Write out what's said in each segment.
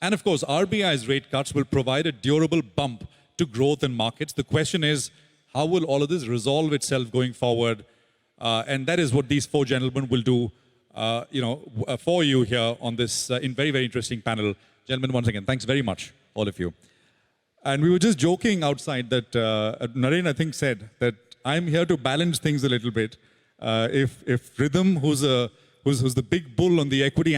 And of course, RBI's rate cuts will provide a durable bump to growth in markets. The question is, how will all of this resolve itself going forward? And that is what these four gentlemen will do, for you here on this very, very interesting panel. Gentlemen, once again, thanks very much, all of you. And we were just joking outside that Naren, I think, said that I'm here to balance things a little bit. If Rhythm, who's the big bull on the equity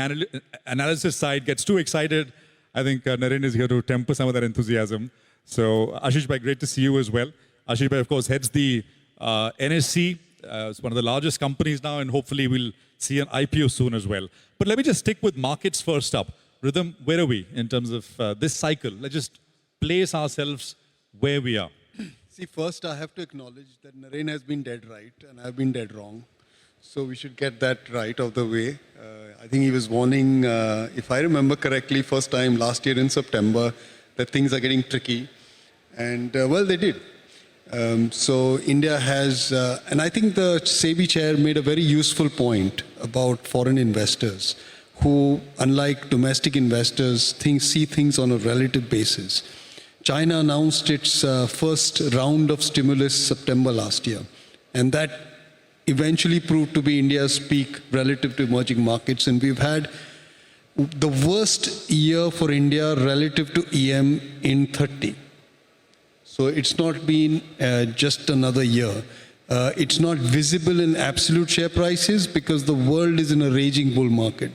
analysis side, gets too excited, I think Naren is here to temper some of that enthusiasm. So Ashish Bhai, great to see you as well. Ashish Bhai, of course, heads the NSC. It's one of the largest companies now, and hopefully we'll see an IPO soon as well. But let me just stick with markets first up. Rhythm, where are we in terms of this cycle? Let's just place ourselves where we are. See, first I have to acknowledge that Naren has been dead right and I've been dead wrong. So we should get that right of the way. I think he was warning, if I remember correctly, first time last year in September, that things are getting tricky. And well, they did. So India has, and I think the SEBI chair made a very useful point about foreign investors who, unlike domestic investors, see things on a relative basis. China announced its first round of stimulus September last year, and that eventually proved to be India's peak relative to emerging markets. And we've had the worst year for India relative to EM in 30. So it's not been just another year. It's not visible in absolute share prices because the world is in a raging bull market.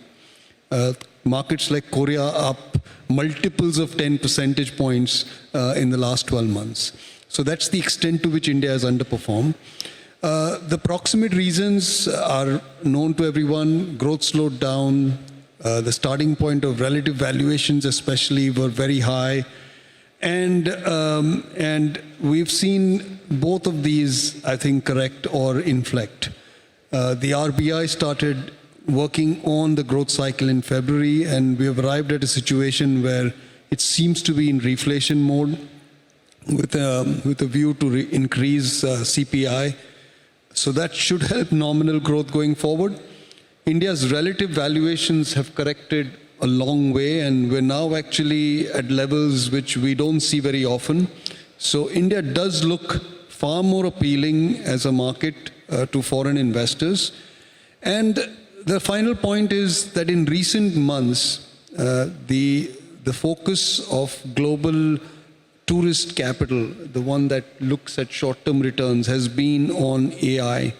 Markets like Korea up multiples of 10 percentage points in the last 12 months. So that's the extent to which India has underperformed. The proximate reasons are known to everyone. Growth slowed down. The starting point of relative valuations especially were very high. And we've seen both of these, I think, correct or inflect. The RBI started working on the growth cycle in February, and we have arrived at a situation where it seems to be in reflation mode with a view to increase CPI. So that should help nominal growth going forward. India's relative valuations have corrected a long way, and we're now actually at levels which we don't see very often. So India does look far more appealing as a market to foreign investors. And the final point is that in recent months, the focus of global tourist capital, the one that looks at short-term returns, has been on AI.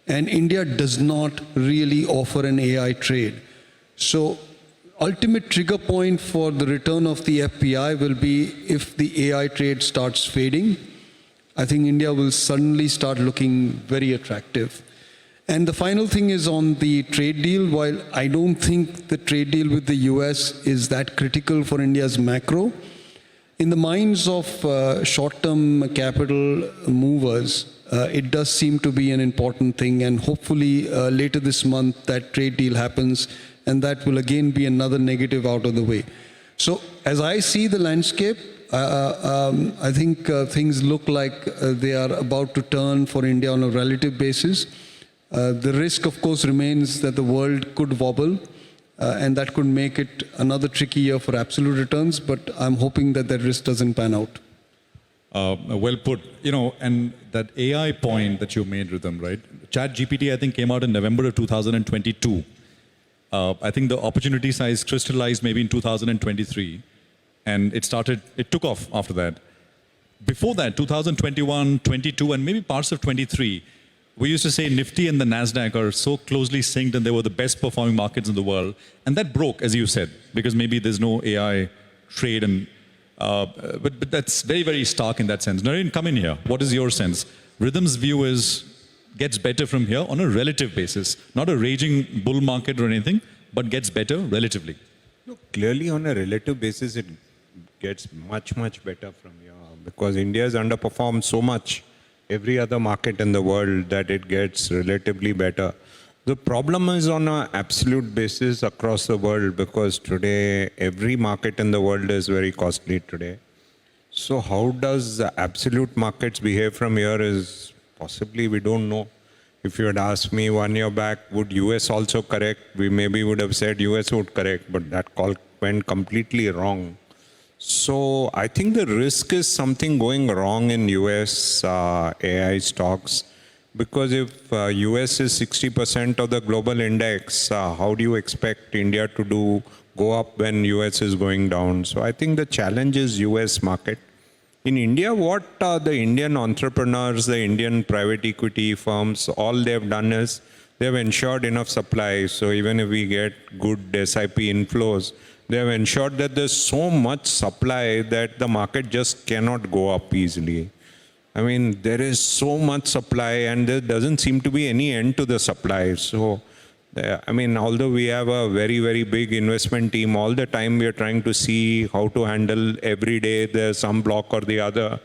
And India does not really offer an AI trade. So ultimate trigger point for the return of the FPI will be if the AI trade starts fading. I think India will suddenly start looking very attractive. And the final thing is on the trade deal. While I don't think the trade deal with the US is that critical for India's macro, in the minds of short-term capital movers, it does seem to be an important thing. And hopefully later this month, that trade deal happens, and that will again be another negative out of the way. So as I see the landscape, I think things look like they are about to turn for India on a relative basis. The risk, of course, remains that the world could wobble, and that could make it another tricky year for absolute returns, but I'm hoping that that risk doesn't pan out. Well put. And that AI point that you made, Rhythm, right? ChatGPT, I think, came out in November of 2022. I think the opportunity size crystallized maybe in 2023, and it took off after that. Before that, 2021, 22, and maybe parts of 23, we used to say Nifty and the NASDAQ are so closely synced and they were the best performing markets in the world. And that broke, as you said, because maybe there's no AI trade. But that's very, very stark in that sense. Naren, come in here. What is your sense? Rhythm's view is gets better from here on a relative basis. Not a raging bull market or anything, but gets better relatively. No, clearly on a relative basis, it gets much, much better from here because India has underperformed so much every other market in the world that it gets relatively better. The problem is on an absolute basis across the world because today every market in the world is very costly today. So how does the absolute markets behave from here is possibly we don't know. If you had asked me 1 year back, would US also correct? We maybe would have said US would correct, but that call went completely wrong. So I think the risk is something going wrong in US AI stocks, because if US is 60% of the global index, how do you expect India to go up when US is going down? So I think the challenge is US market. In India, what the Indian entrepreneurs, the Indian private equity firms, all they've done is they've ensured enough supply. So even if we get good SIP inflows, they have ensured that there's so much supply that the market just cannot go up easily. I mean, there is so much supply and there doesn't seem to be any end to the supply. So, I mean, although we have a very, very big investment team, all the time we are trying to see how to handle every day there's some block or the other.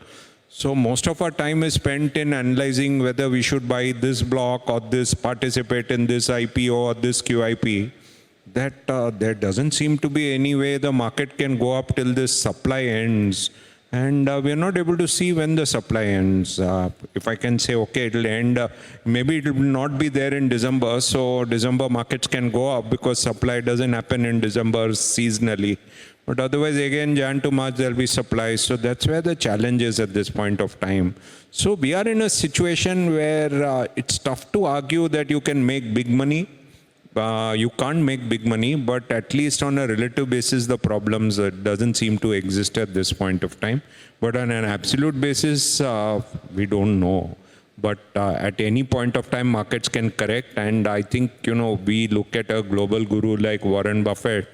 So most of our time is spent in analyzing whether we should buy this block or this, participate in this IPO or this QIP. That there doesn't seem to be any way the market can go up till this supply ends. And we are not able to see when the supply ends. If I can say, okay, it'll end, maybe it will not be there in December, so December markets can go up because supply doesn't happen in December seasonally. But otherwise, again, Jan to March, there'll be supply. So that's where the challenge is at this point of time. So we are in a situation where it's tough to argue that you can make big money. You can't make big money, but at least on a relative basis, the problems doesn't seem to exist at this point of time. But on an absolute basis, we don't know. But at any point of time, markets can correct. And I think, we look at a global guru like Warren Buffett.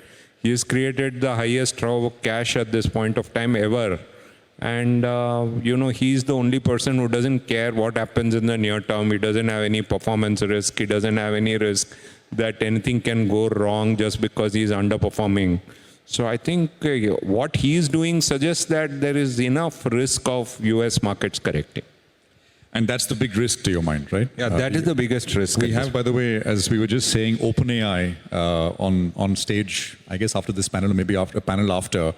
He has created the highest row of cash at this point of time ever. And, he's the only person who doesn't care what happens in the near term. He doesn't have any performance risk. He doesn't have any risk that anything can go wrong just because he's underperforming. So I think what he's doing suggests that there is enough risk of US markets correcting. And that's the big risk to your mind, right? Yeah, that is the biggest risk. We have, by the way, as we were just saying, OpenAI on stage, I guess after this panel, or maybe after a panel after.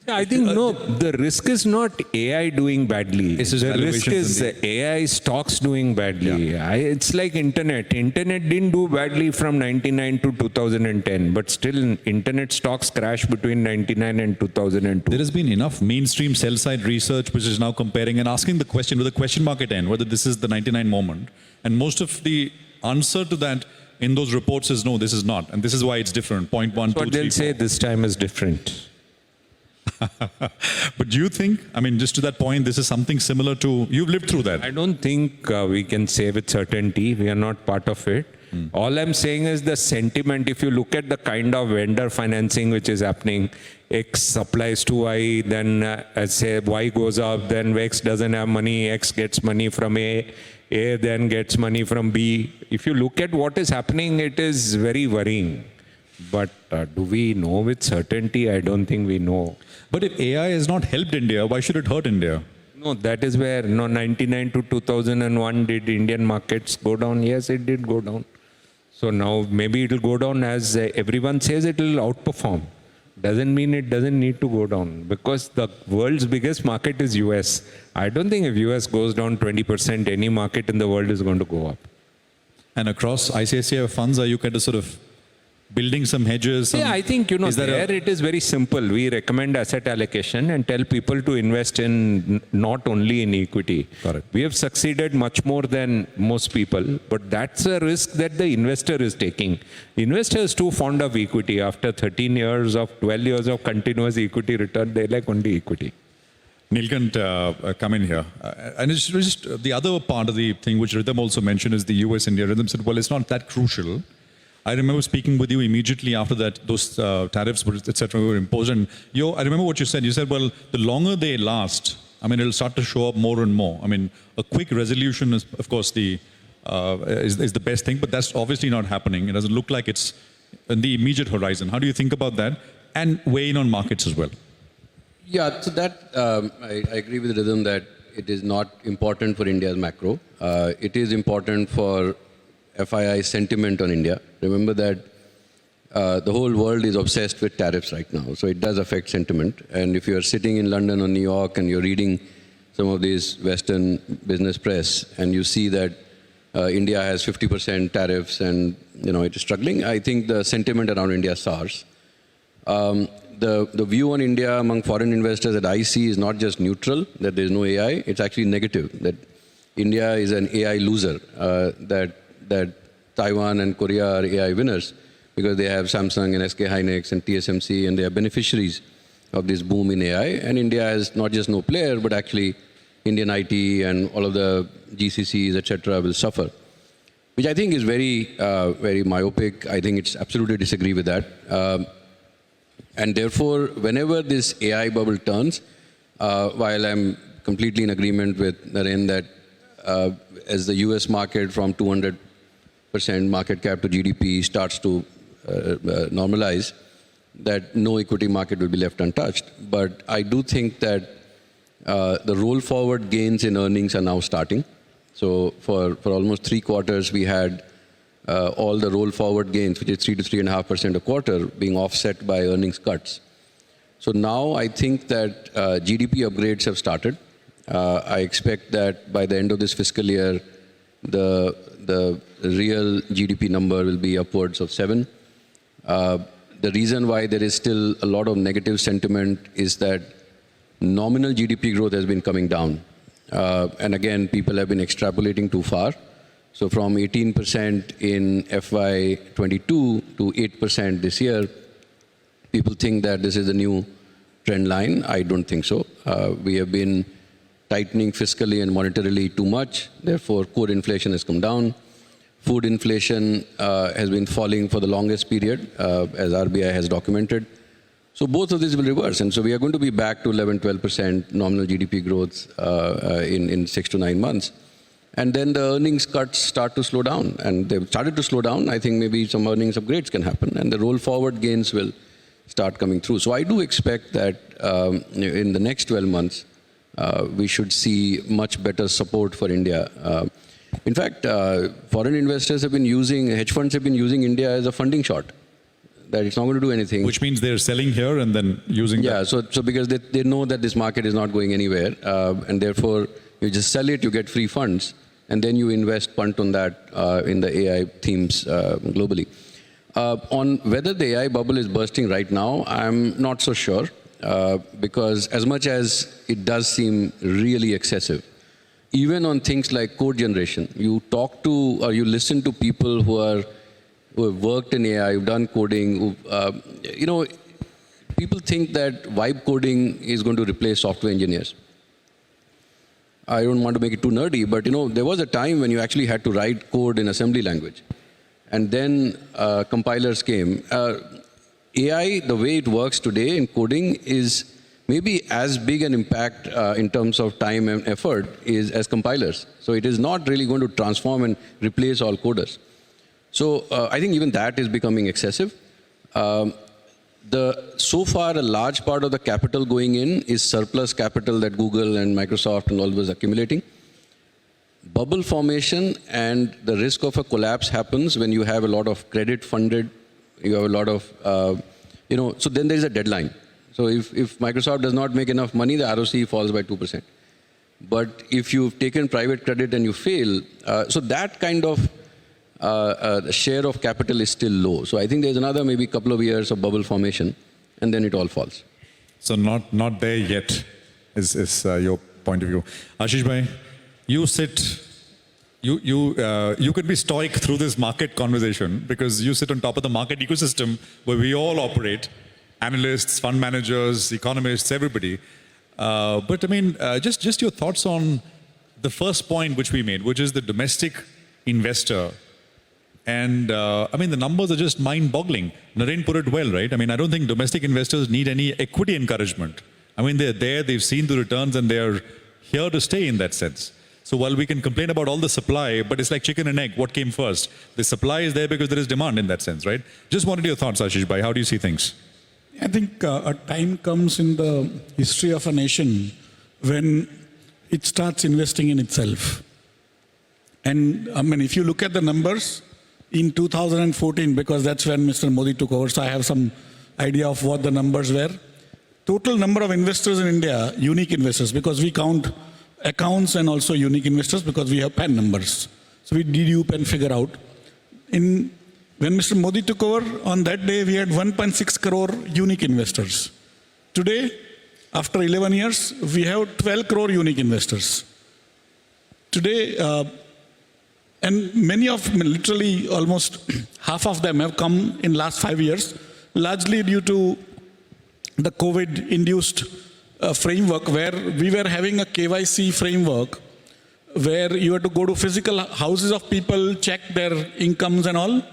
I think, no, the risk is not AI doing badly. The risk is AI stocks doing badly. Yeah. It's like internet. Internet didn't do badly from 99 to 2010, but still internet stocks crashed between 99 and 2002. There has been enough mainstream sell-side research which is now comparing and asking the question with a question mark at end, whether this is the 99 moment. And most of the answer to that in those reports is no, this is not. And this is why it's different. Point one, but they'll say this time is different. But do you think, I mean, just to that point, this is something similar to, you've lived through that. I don't think we can say with certainty. We are not part of it. All I'm saying is the sentiment. If you look at the kind of vendor financing which is happening, X supplies to Y, then say Y goes up, then X doesn't have money, X gets money from A then gets money from B. If you look at what is happening, it is very worrying. But do we know with certainty? I don't think we know. But if AI has not helped India, why should it hurt India? No, that is where 99 to 2001 did Indian markets go down? Yes, it did go down. So now maybe it will go down as everyone says it will outperform. Doesn't mean it doesn't need to go down because the world's biggest market is US. I don't think if US goes down 20%, any market in the world is going to go up. And across ICICI funds, are you kind of sort of building some hedges? Yeah, I think, it is very simple. We recommend asset allocation and tell people to invest in not only in equity. Correct. We have succeeded much more than most people, but that's a risk that the investor is taking. Investor is too fond of equity. After 13 years of 12 years of continuous equity return, they like only equity. Nilkant, come in here. And it's just the other part of the thing which Rhythm also mentioned is the US-India. Rhythm said, well, it's not that crucial. I remember speaking with you immediately after that, those tariffs, etc., were imposed. And I remember what you said. You said, well, the longer they last, I mean, it'll start to show up more and more. I mean, a quick resolution is, of course, is the best thing, but that's obviously not happening. It doesn't look like it's in the immediate horizon. How do you think about that? And weigh in on markets as well. Yeah, so that, I agree with Rhythm that it is not important for India's macro. It is important for FII sentiment on India. Remember that the whole world is obsessed with tariffs right now, so it does affect sentiment. And if you're sitting in London or New York and you're reading some of these Western business press and you see that India has 50% tariffs and it is struggling, I think the sentiment around India sours. The view on India among foreign investors that I see is not just neutral, that there is no AI, it's actually negative, that India is an AI loser, that Taiwan and Korea are AI winners because they have Samsung and SK Hynix and TSMC and they are beneficiaries of this boom in AI. And India is not just no player, but actually Indian IT and all of the GCCs, etc., will suffer, which I think is very myopic. I think it's absolutely disagree with that. And therefore, whenever this AI bubble turns, while I'm completely in agreement with Naren that as the US market from 200% market cap to GDP starts to normalize, that no equity market will be left untouched. But I do think that the roll forward gains in earnings are now starting. So for almost 3 quarters, we had all the roll forward gains, which is 3 to 3.5% a quarter, being offset by earnings cuts. So now I think that GDP upgrades have started. I expect that by the end of this fiscal year, the real GDP number will be upwards of 7. The reason why there is still a lot of negative sentiment is that nominal GDP growth has been coming down. And again, people have been extrapolating too far. So from 18% in FY22 to 8% this year, people think that this is a new trend line. I don't think so. We have been tightening fiscally and monetarily too much. Therefore, core inflation has come down. Food inflation has been falling for the longest period, as RBI has documented. So both of these will reverse. And so we are going to be back to 11, 12% nominal GDP growth in 6 to 9 months. And then the earnings cuts start to slow down. And they've started to slow down. I think maybe some earnings upgrades can happen. And the roll forward gains will start coming through. So I do expect that in the next 12 months, we should see much better support for India. In fact, foreign investors have been using, hedge funds have been using India as a funding shot, that it's not going to do anything. Which means they're selling here and then using Yeah, that. so because they know that this market is not going anywhere, and therefore you just sell it, you get free funds, and then you invest punt on that in the AI themes globally. On whether the AI bubble is bursting right now, I'm not so sure, because as much as it does seem really excessive, even on things like code generation, you talk to or you listen to people who have worked in AI, who've done coding, people think that vibe coding is going to replace software engineers. I don't want to make it too nerdy, but there was a time when you actually had to write code in assembly language. And then compilers came. AI, the way it works today in coding, is maybe as big an impact in terms of time and effort as compilers. So it is not really going to transform and replace all coders. So I think even that is becoming excessive. So far, a large part of the capital going in is surplus capital that Google and Microsoft and all those accumulating. Bubble formation and the risk of a collapse happens when you have a lot of credit funded, you have a lot of, so then there is a deadline. So if Microsoft does not make enough money, the ROC falls by 2%. But if you've taken private credit and you fail, so that kind of share of capital is still low. So I think there's another maybe couple of years of bubble formation, and then it all falls. So not there yet is your point of view. Ashish bhai, you could be stoic through this market conversation because you sit on top of the market ecosystem where we all operate, analysts, fund managers, economists, everybody. But I mean, just your thoughts on the first point which we made, which is the domestic investor. And I mean, the numbers are just mind-boggling. Naren put it well, right? I mean, I don't think domestic investors need any equity encouragement. I mean, they're there, they've seen the returns, and they're here to stay in that sense. So while we can complain about all the supply, but it's like chicken and egg, what came first? The supply is there because there is demand in that sense, right? Just wanted your thoughts, Ashish bhai. How do you see things? I think a time comes in the history of a nation when it starts investing in itself. And I mean, if you look at the numbers, in 2014, because that's when Mr. Modi took over, so I have some idea of what the numbers were. Total number of investors in India, unique investors, because we count accounts and also unique investors because we have PAN numbers. So we dedupe and figure out. When Mr. Modi took over, on that day, we had 1.6 crore unique investors. Today, after 11 years, we have 12 crore unique investors. Today, and many of, literally almost half of them have come in last 5 years, largely due to the COVID-induced framework where we were having a KYC framework where you had to go to physical houses of people, check their incomes and all.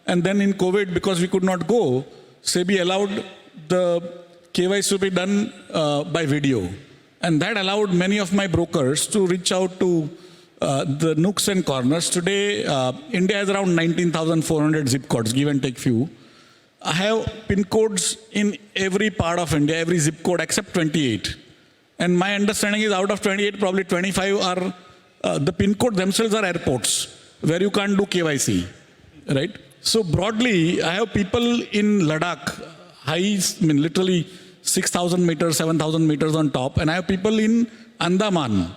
And then in COVID, because we could not go, SEBI allowed the KYC to be done by video. And that allowed many of my brokers to reach out to the nooks and corners. Today, India has around 19,400 zip codes, give and take few. I have pin codes in every part of India, every zip code except 28. And my understanding is out of 28, probably 25 are, the pin code themselves are airports where you can't do KYC, right? So broadly, I have people in Ladakh, literally 6,000 meters, 7,000 meters on top, and I have people in Andaman.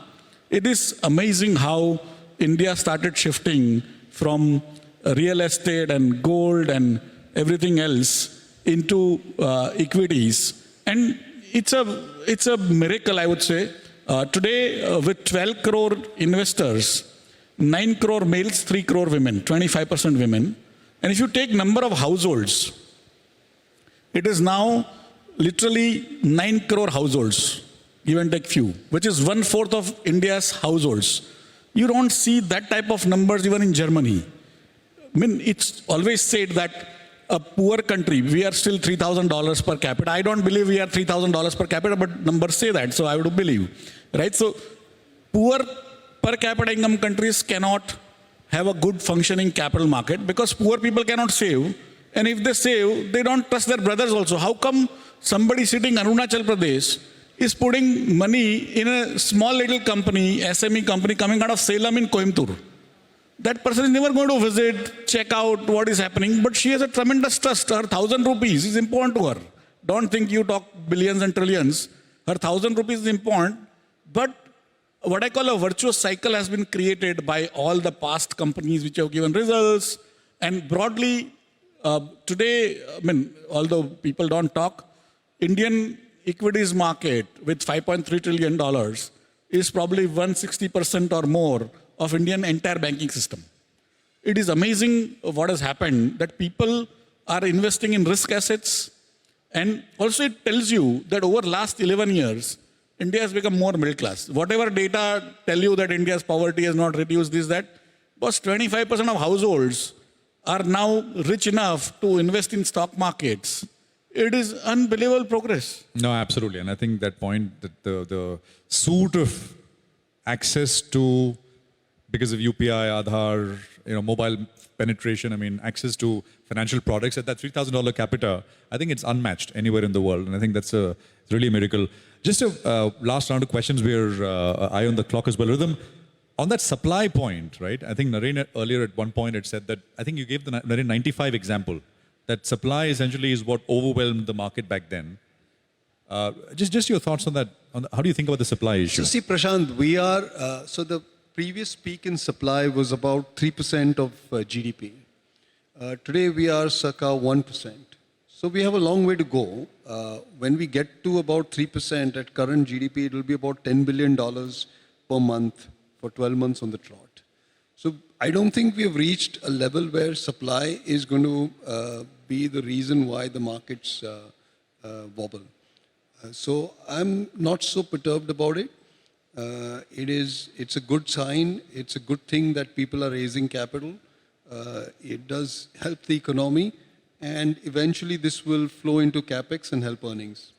It is amazing how India started shifting from real estate and gold and everything else into equities. And it's a miracle, I would say. Today, with 12 crore investors, 9 crore males, 3 crore women, 25% women. And if you take number of households, it is now literally 9 crore households, give and take few, which is 1/4 of India's households. You don't see that type of numbers even in Germany. I mean, it's always said that a poor country, we are still $3,000 per capita. I don't believe we are $3,000 per capita, but numbers say that, so I would believe, right? So poor per capita income countries cannot have a good functioning capital market because poor people cannot save. And if they save, they don't trust their brothers also. How come somebody sitting in Arunachal Pradesh is putting money in a small little company, SME company coming out of Salem in Coimbatore? That person is never going to visit, check out what is happening, but she has a tremendous trust. Her 1,000 rupees is important to her. Don't think you talk billions and trillions. Her 1,000 rupees is important, but what I call a virtuous cycle has been created by all the past companies which have given results. And broadly, today, I mean, although people don't talk, Indian equities market with $5.3 trillion is probably 160% or more of Indian entire banking system. It is amazing what has happened, that people are investing in risk assets. And also it tells you that over last 11 years, India has become more middle class. Whatever data tell you that India's poverty has not reduced, this, that, because 25% of households are now rich enough to invest in stock markets. It is unbelievable progress. No, absolutely. And I think that point, that the suite of access to, because of UPI, Aadhaar, mobile penetration, I mean, access to financial products at that $3,000 capita, I think it's unmatched anywhere in the world. And I think that's really a miracle. Just a last round of questions. We're eye on the clock as well. Rhythm, on that supply point, right? I think Naren earlier at one point had said that, I think you gave the Naren 95 example, that supply essentially is what overwhelmed the market back then. Just your thoughts on that. How do you think about the supply issue? So see, Prashant, we are, so the previous peak in supply was about 3% of GDP. Today we are circa 1%. So we have a long way to go. When we get to about 3% at current GDP, it will be about $10 billion per month for 12 months on the trot. So I don't think we have reached a level where supply is going to be the reason why the markets wobble. So I'm not so perturbed about it. It's a good sign. It's a good thing that people are raising capital. It does help the economy. And eventually this will flow into capex and help earnings.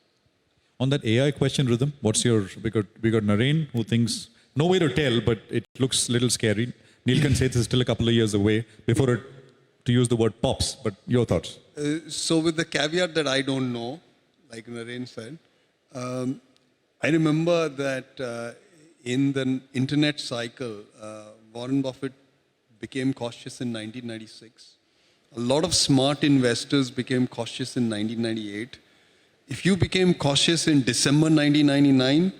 On that AI question, Rhythm, what's your, we got Naren who thinks, no way to tell, but it looks a little scary. Neelkan says it's still a couple of years away before it, to use the word, pops. But your thoughts? So with the caveat that I don't know, like Naren said, I remember that in the internet cycle, Warren Buffett became cautious in 1996. A lot of smart investors became cautious in 1998. If you became cautious in December 1999,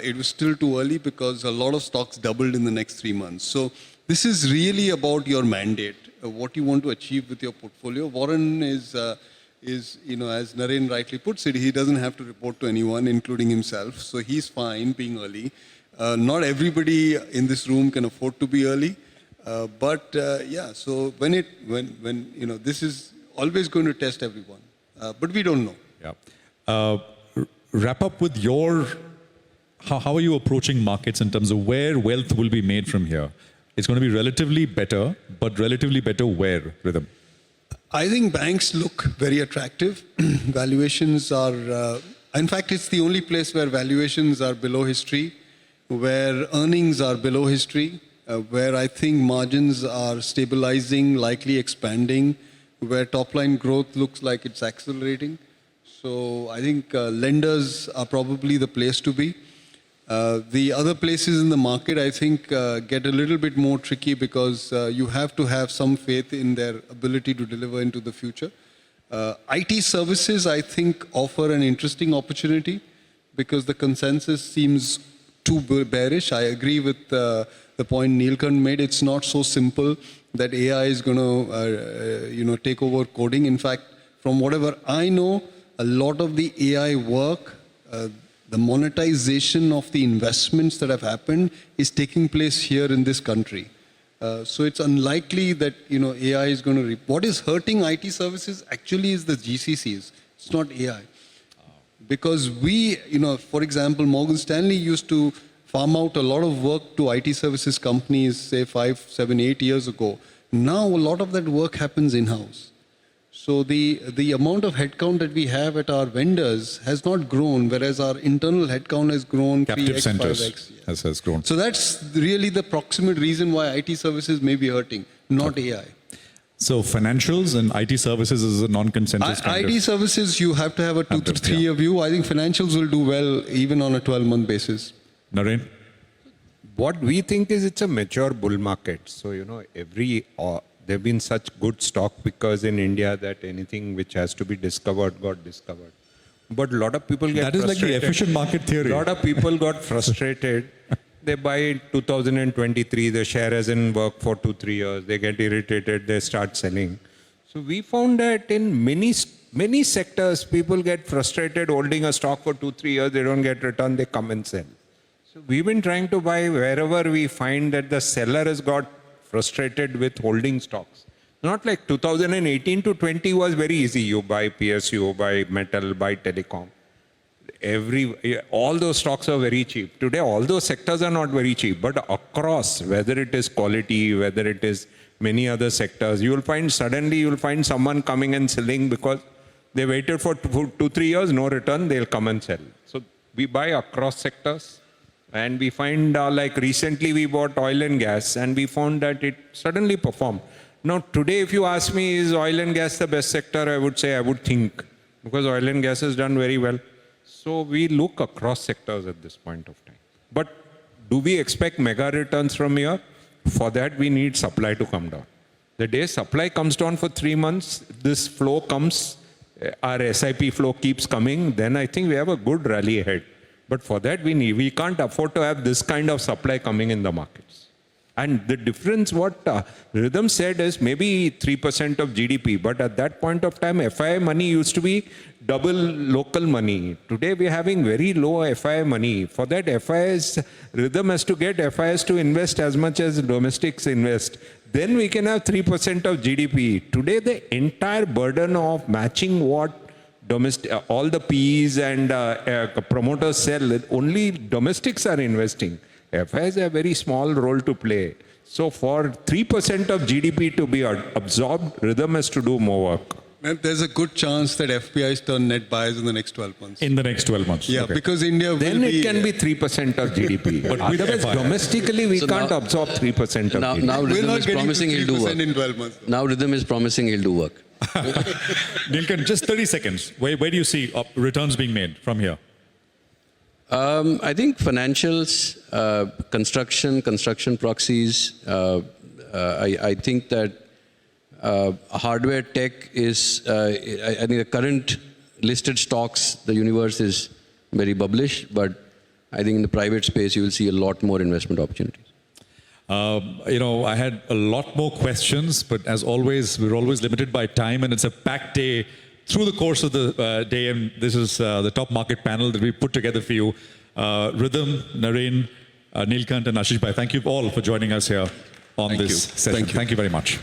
it was still too early because a lot of stocks doubled in the next 3 months. So this is really about your mandate. what you want to achieve with your portfolio. Warren is as Naren rightly puts it, he doesn't have to report to anyone, including himself. So he's fine being early. Not everybody in this room can afford to be early. So when this is always going to test everyone. But we don't know. Yeah. Wrap up with how are you approaching markets in terms of where wealth will be made from here? It's going to be relatively better, but relatively better where, Rhythm? I think banks look very attractive. Valuations are, in fact, it's the only place where valuations are below history, where earnings are below history, where I think margins are stabilizing, likely expanding, where top line growth looks like it's accelerating. So I think lenders are probably the place to be. The other places in the market, I think, get a little bit more tricky because you have to have some faith in their ability to deliver into the future. IT services, I think, offer an interesting opportunity because the consensus seems too bearish. I agree with the point Neelkant made. It's not so simple that AI is going to, take over coding. In fact, from whatever I know, a lot of the AI work, the monetization of the investments that have happened is taking place here in this country. So it's unlikely that AI is going to. What is hurting IT services actually is the GCCs. It's not AI, because we, for example, Morgan Stanley used to farm out a lot of work to IT services companies, say 5, 7, 8 years ago. Now a lot of that work happens in-house. So the amount of headcount that we have at our vendors has not grown, whereas our internal headcount has grown Captive 3x, centers 5x. has grown. So that's really the proximate reason why IT services may be hurting, not AI. So financials and IT services is a non-consensus kind IT of. services, you have to have a 2 to 3 yeah. year view. I think financials will do well even on a 12-month basis. Naren? What we think is it's a mature bull market. So, there have been such good stock pickers in India that anything which has to be discovered got discovered. But a lot of people get That is like the frustrated. efficient market theory. A lot of people got frustrated. They buy in 2023, the share hasn't worked for 2-3 years. They get irritated, they start selling. So we found that in many sectors, people get frustrated holding a stock for 2-3 years, they don't get return, they come and sell. So we've been trying to buy wherever we find that the seller has got frustrated with holding stocks. Not like 2018 to 20 was very easy. You buy PSU, buy metal, buy telecom. All those stocks are very cheap. Today, all those sectors are not very cheap, but across, whether it is quality, whether it is many other sectors, you'll find someone coming and selling because they waited for 2-3 years, no return, they'll come and sell. So we buy across sectors. And we find, like recently we bought oil and gas and we found that it suddenly performed. Now today, if you ask me, is oil and gas the best sector? I would say I would think, because oil and gas has done very well. So we look across sectors at this point of time. But do we expect mega returns from here? For that, we need supply to come down. The day supply comes down for 3 months, this flow comes, our SIP flow keeps coming, then I think we have a good rally ahead. But for that, we can't afford to have this kind of supply coming in the markets. And the difference, what Rhythm said is maybe 3% of GDP. But at that point of time, FII money used to be double local money. Today, we're having very low FII money. For that, Rhythm has to get FIIs to invest as much as domestics invest. Then we can have 3% of GDP. Today, the entire burden of matching what all the PEs and promoters sell, only domestics are investing. FIIs have a very small role to play. So for 3% of GDP to be absorbed, Rhythm has to do more work. There's a good chance that FPIs turn net buyers in the next 12 months. In the next 12 months. Yeah, Okay. because India Then will it can be 3% of GDP. But with Otherwise, FII. domestically, we So can't now- absorb 3% of Now, GDP. now We're Rhythm not is getting to promising he'll do 3% work. in 12 months. Now Rhythm is promising he'll do work. Neelkant, just 30 seconds. Where do you see returns being made from here? I think financials, construction proxies. I think that hardware tech is. I think the current listed stocks, the universe is very bullish, but I think in the private space you will see a lot more investment opportunities. I had a lot more questions, but as always, we're always limited by time, and it's a packed day through the course of the day. And this is the top market panel that we put together for you. Rhythm, Naren, Neelkant, and Ashish Bhai, thank you all for joining us here on this session. Thank you. Thank you very much.